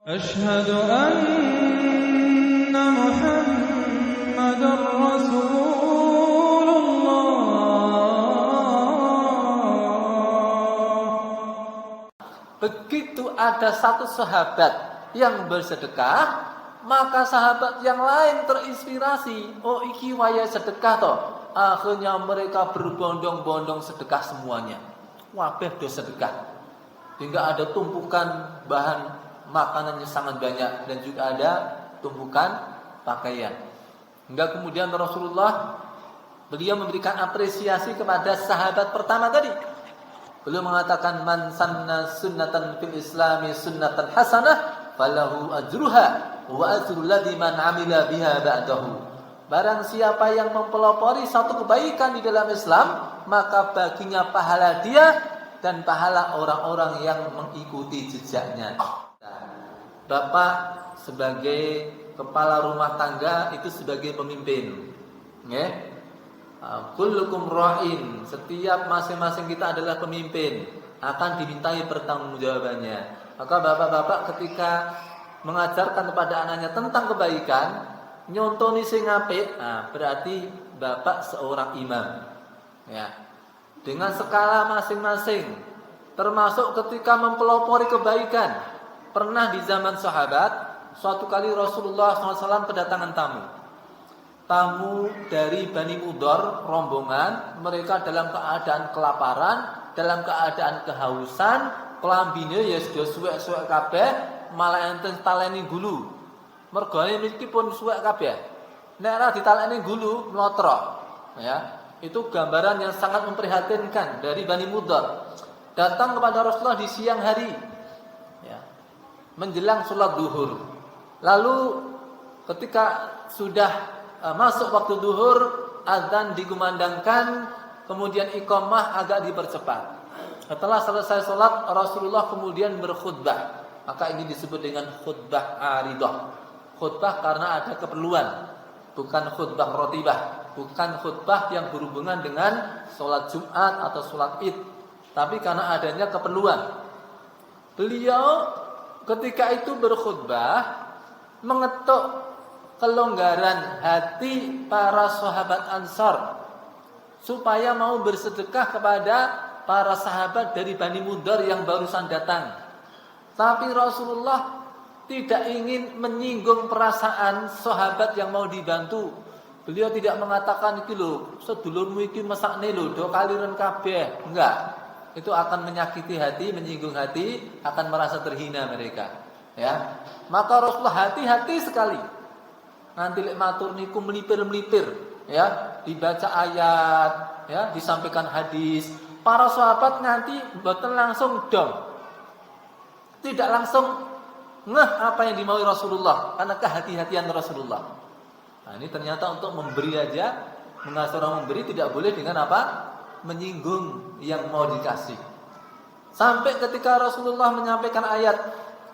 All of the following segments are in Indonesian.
أشهد أن محمد رسول الله. Begitu ada satu sahabat yang bersedekah, maka sahabat yang lain terinspirasi. Oh, iki waya sedekah toh. Akhirnya mereka berbondong-bondong sedekah semuanya. Wabeh do sedekah. Hingga ada tumpukan bahan makanannya sangat banyak dan juga ada tumpukan pakaian. Hingga kemudian Rasulullah beliau memberikan apresiasi kepada sahabat pertama tadi. Beliau mengatakan man sanna sunnatan fil islami sunnatan hasanah falahu ajruha wa ajrul ladzi man amila biha ba'dahu. Barang siapa yang mempelopori satu kebaikan di dalam Islam, maka baginya pahala dia dan pahala orang-orang yang mengikuti jejaknya. Bapak sebagai kepala rumah tangga itu sebagai pemimpin, ya. Kullukum ra'in, setiap masing-masing kita adalah pemimpin, akan dimintai pertanggungjawabannya. Maka bapak-bapak ketika mengajarkan kepada anaknya tentang kebaikan, nyontoni sing apik, berarti bapak seorang imam, ya. Dengan skala masing-masing, termasuk ketika mempelopori kebaikan. Pernah di zaman sahabat, suatu kali Rasulullah SAW kedatangan tamu dari Bani Mudhar, rombongan. Mereka dalam keadaan kelaparan, dalam keadaan kehausan, kelambine ya sudah suwek-suwek kabeh, malah enten taleni gulu. Mergane mriki pun suwek kabeh. Nek ora ditaleni gulu mlotrok, ya. Itu gambaran yang sangat memprihatinkan dari Bani Mudhar. Datang kepada Rasulullah di siang hari, menjelang sholat duhur. Lalu ketika sudah masuk waktu duhur, azan dikumandangkan, kemudian iqamah agak dipercepat. Setelah selesai sholat, Rasulullah kemudian berkhutbah. Maka ini disebut dengan khutbah aridah. Khutbah karena ada keperluan, bukan khutbah rotibah, bukan khutbah yang berhubungan dengan sholat Jumat atau sholat Id, tapi karena adanya keperluan. Beliau ketika itu berkhutbah mengetuk kelonggaran hati para sahabat Ansar supaya mau bersedekah kepada para sahabat dari Bani Mudhar yang barusan datang. Tapi Rasulullah tidak ingin menyinggung perasaan sahabat yang mau dibantu. Beliau tidak mengatakan iki lho, sedulurmu iki mesakne lho, do kaliren kabeh. Enggak. Itu akan menyakiti hati, menyinggung hati, akan merasa terhina mereka, ya. Maka Rasulullah hati-hati sekali. Nanti lek matur niku melipir-melipir, ya, dibaca ayat, ya, disampaikan hadis. Para sahabat nanti mboten langsung dong. Tidak langsung ngeh apa yang dimaui Rasulullah karena kehati-hatian Rasulullah. Nah, ini ternyata untuk memberi aja, mengasuh orang memberi tidak boleh dengan apa? Menyinggung yang mau dikasih. Sampai ketika Rasulullah menyampaikan ayat,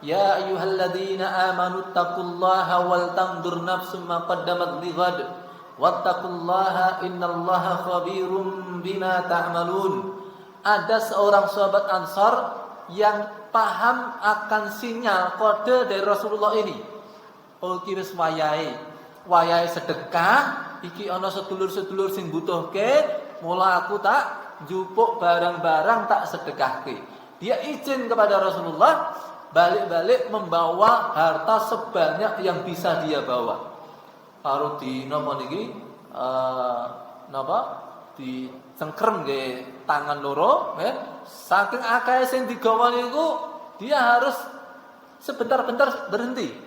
ya ayyuhalladzina amanu taqullaha wal tandur nafsum ma qaddamat lighad wattaqullaha innallaha khabirum bima ta'malun. Ada seorang sahabat Ansar yang paham akan sinyal kode dari Rasulullah ini. Oh iki wis wayahe sedekah, iki ana sedulur-sedulur sing butuhke. Mula aku tak jupuk barang-barang tak sedekahke. Dia izin kepada Rasulullah, balik-balik membawa harta sebanyak yang bisa dia bawa. Karo di napa niki di cengkrem nggih tangan loro, saking akeh sing digawa niku dia harus sebentar-bentar berhenti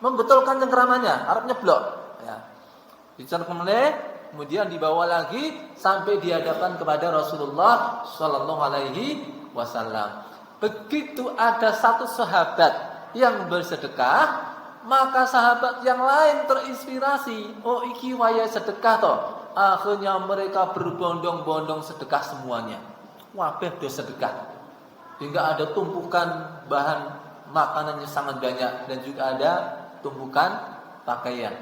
membetulkan cengkramannya, arep nyeblok, ya. Dicengkram kemudian dibawa lagi sampai di hadapan kepada Rasulullah sallallahu alaihi wasallam. Begitu ada satu sahabat yang bersedekah, maka sahabat yang lain terinspirasi. Oh, iki waya sedekah toh. Akhirnya mereka berbondong-bondong sedekah semuanya. Wabeh do sedekah. Hingga ada tumpukan bahan makanannya sangat banyak dan juga ada tumpukan pakaian.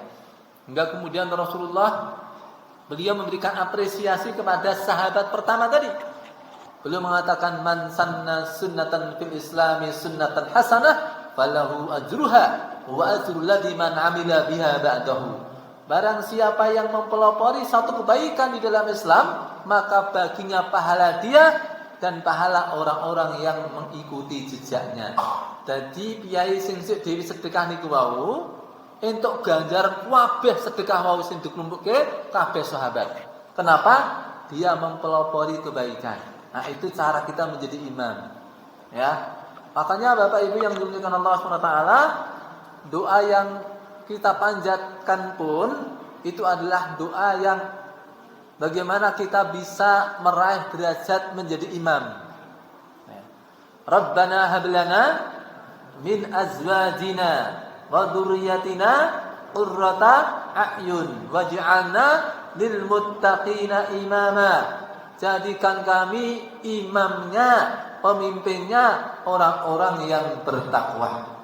Hingga kemudian Rasulullah beliau memberikan apresiasi kepada sahabat pertama tadi. Beliau mengatakan man sanna sunnatan fil islami sunnatan hasanah falahu ajruha wa ajrul ladzi man 'amila biha ba'dahu. Barang siapa yang mempelopori satu kebaikan di dalam Islam, maka baginya pahala dia dan pahala orang-orang yang mengikuti jejaknya. Jadi piyai sing sik dhewe sedekah niku wau entuk ganjaran kabeh sedekah wau sing diklumpukke kabeh sahabat. Kenapa? Dia mempelopori kebaikan. Nah, itu cara kita menjadi imam. Ya. Makanya Bapak Ibu yang dimuliakan Allah SWT, doa yang kita panjatkan pun itu adalah doa yang bagaimana kita bisa meraih derajat menjadi imam. Rabbana hab lana min azwajina wa dzurriyyatina qurrata a'yun waj'alna lil muttaqina imama. Jadikan kami imamnya, pemimpinnya orang-orang yang bertakwa.